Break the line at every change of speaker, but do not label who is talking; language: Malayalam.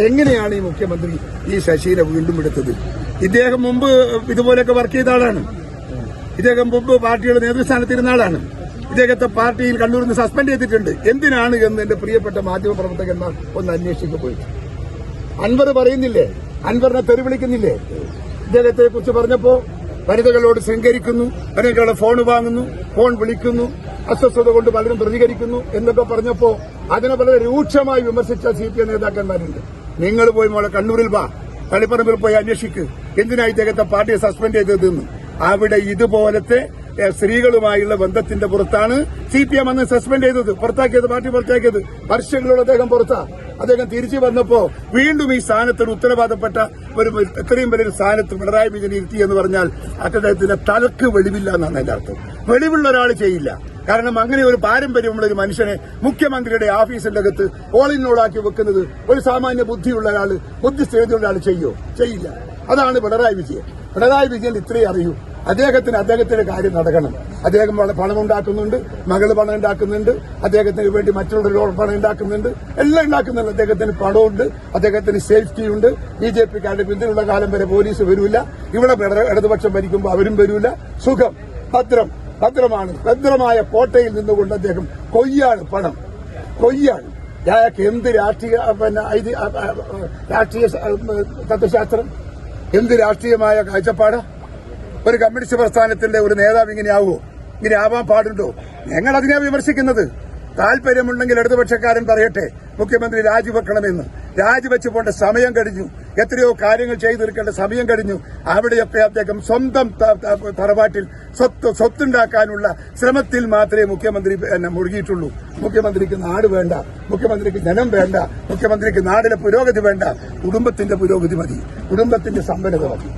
എങ്ങനെയാണ് ഈ മുഖ്യമന്ത്രി ഈ ശശിയെ വീണ്ടും എടുത്തത്? ഇദ്ദേഹം മുമ്പ് ഇതുപോലെയൊക്കെ വർക്ക് ചെയ്ത ആളാണ്. ഇദ്ദേഹം മുമ്പ് പാർട്ടിയുടെ നേതൃസ്ഥാനത്തിരുന്ന ആളാണ്. ഇദ്ദേഹത്തെ പാർട്ടിയിൽ കണ്ണൂരിൽ നിന്ന് സസ്പെൻഡ് ചെയ്തിട്ടുണ്ട്. എന്തിനാണ് എന്ന് എന്റെ പ്രിയപ്പെട്ട മാധ്യമപ്രവർത്തകന്മാർ ഒന്ന് അന്വേഷിച്ചു പോയി. അൻവർ പറയുന്നില്ലേ, അൻവറിനെ തെറി വിളിക്കുന്നില്ലേ? ഇദ്ദേഹത്തെ കുറിച്ച് പറഞ്ഞപ്പോ വനിതകളോട് ശൃംഖരിക്കുന്നു, വനിതകളുടെ ഫോൺ വാങ്ങുന്നു, ഫോൺ വിളിക്കുന്നു, അസ്വസ്ഥത കൊണ്ട് പലരും പ്രതികരിക്കുന്നു എന്നൊക്കെ പറഞ്ഞപ്പോ അതിനെ വളരെ രൂക്ഷമായി വിമർശിച്ച CPM നേതാക്കന്മാരുണ്ട്. നിങ്ങൾ പോയി മോളെ കണ്ണൂരിൽ വാ, തളിപ്പറമ്പിൽ പോയി അന്വേഷിക്ക് എന്തിനാ ഇദ്ദേഹത്തെ പാർട്ടിയെ സസ്പെൻഡ് ചെയ്തതെന്ന്. അവിടെ ഇതുപോലത്തെ സ്ത്രീകളുമായുള്ള ബന്ധത്തിന്റെ പുറത്താണ് CPM അന്ന് സസ്പെൻഡ് ചെയ്തത്, പുറത്താക്കിയത്, പാർട്ടി പുറത്താക്കിയത്. വർഷങ്ങളോട് അദ്ദേഹം പുറത്താ. അദ്ദേഹം തിരിച്ചു വന്നപ്പോ വീണ്ടും ഈ സ്ഥാനത്തിന് ഉത്തരവാദപ്പെട്ട ഒരു ഇത്രയും വലിയൊരു സ്ഥാനത്ത് പിണറായി വിജയൻ ഇരുത്തി എന്ന് പറഞ്ഞാൽ അദ്ദേഹത്തിന്റെ തലക്ക് വെളിവില്ല എന്നാണ് എന്റെ അർത്ഥം. വെളിവുള്ള ഒരാൾ ചെയ്യില്ല. കാരണം അങ്ങനെ ഒരു പാരമ്പര്യമുള്ള ഒരു മനുഷ്യനെ മുഖ്യമന്ത്രിയുടെ ഓഫീസിന്റെ അകത്ത് ഓളിനോളാക്കി വെക്കുന്നത് ഒരു സാമാന്യ ബുദ്ധിയുള്ള ഒരാൾ, ബുദ്ധിസ്ഥിരതയുള്ള ആൾ ചെയ്യില്ല. അതാണ് പിണറായി വിജയൻ. പിണറായി വിജയൻ ഇത്രയും അറിയൂ. അദ്ദേഹത്തിന്റെ കാര്യം നടക്കണം. അദ്ദേഹം പണം ഉണ്ടാക്കുന്നുണ്ട്, മകള് പണം ഉണ്ടാക്കുന്നുണ്ട്, അദ്ദേഹത്തിന് വേണ്ടി മറ്റുള്ളവർ പണം ഉണ്ടാക്കുന്നുണ്ട്, എല്ലാം ഉണ്ടാക്കുന്നുണ്ട്. അദ്ദേഹത്തിന് പണമുണ്ട്, അദ്ദേഹത്തിന് സേഫ്റ്റിയുണ്ട്. BJPക്കാരുടെ പിന്തുണയുള്ള കാലം വരെ പോലീസ് വരൂല. ഇവിടെ ഇടതുപക്ഷം ഭരിക്കുമ്പോൾ അവരും വരൂല. സുഖം, ഭദ്രമാണ്. ഭദ്രമായ കോട്ടയിൽ നിന്നുകൊണ്ട് അദ്ദേഹം കൊയ്യാണ്, പണം കൊയ്യാണ്. അയാൾക്ക് എന്ത് രാഷ്ട്രീയ തത്വശാസ്ത്രം, എന്ത് രാഷ്ട്രീയമായ കാഴ്ചപ്പാട്? ഒരു കമ്മ്യൂണിസ്റ്റ് പ്രസ്ഥാനത്തിന്റെ ഒരു നേതാവ് ഇങ്ങനെയാവുമോ? ഇങ്ങനെ ആവാൻ പാടുണ്ടോ? ഞങ്ങൾ അതിനെ വിമർശിക്കുന്നത്. താല്പര്യമുണ്ടെങ്കിൽ ഇടതുപക്ഷക്കാരൻ പറയട്ടെ മുഖ്യമന്ത്രി രാജിവെക്കണമെന്ന്. രാജിവെച്ച് പോണ്ട സമയം കഴിഞ്ഞു. എത്രയോ കാര്യങ്ങൾ ചെയ്തു തീർക്കേണ്ട സമയം കഴിഞ്ഞു. അവിടെയൊക്കെ അദ്ദേഹം സ്വന്തം തറവാട്ടിൽ സ്വത്തുണ്ടാക്കാനുള്ള ശ്രമത്തിൽ മാത്രമേ മുഖ്യമന്ത്രി മുഴുകിയിട്ടുള്ളൂ. മുഖ്യമന്ത്രിക്ക് നാട് വേണ്ട, മുഖ്യമന്ത്രിക്ക് ജനം വേണ്ട, മുഖ്യമന്ത്രിക്ക് നാടിലെ പുരോഗതി വേണ്ട. കുടുംബത്തിന്റെ പുരോഗതി മതി, കുടുംബത്തിന്റെ സമ്പന്നത മതി.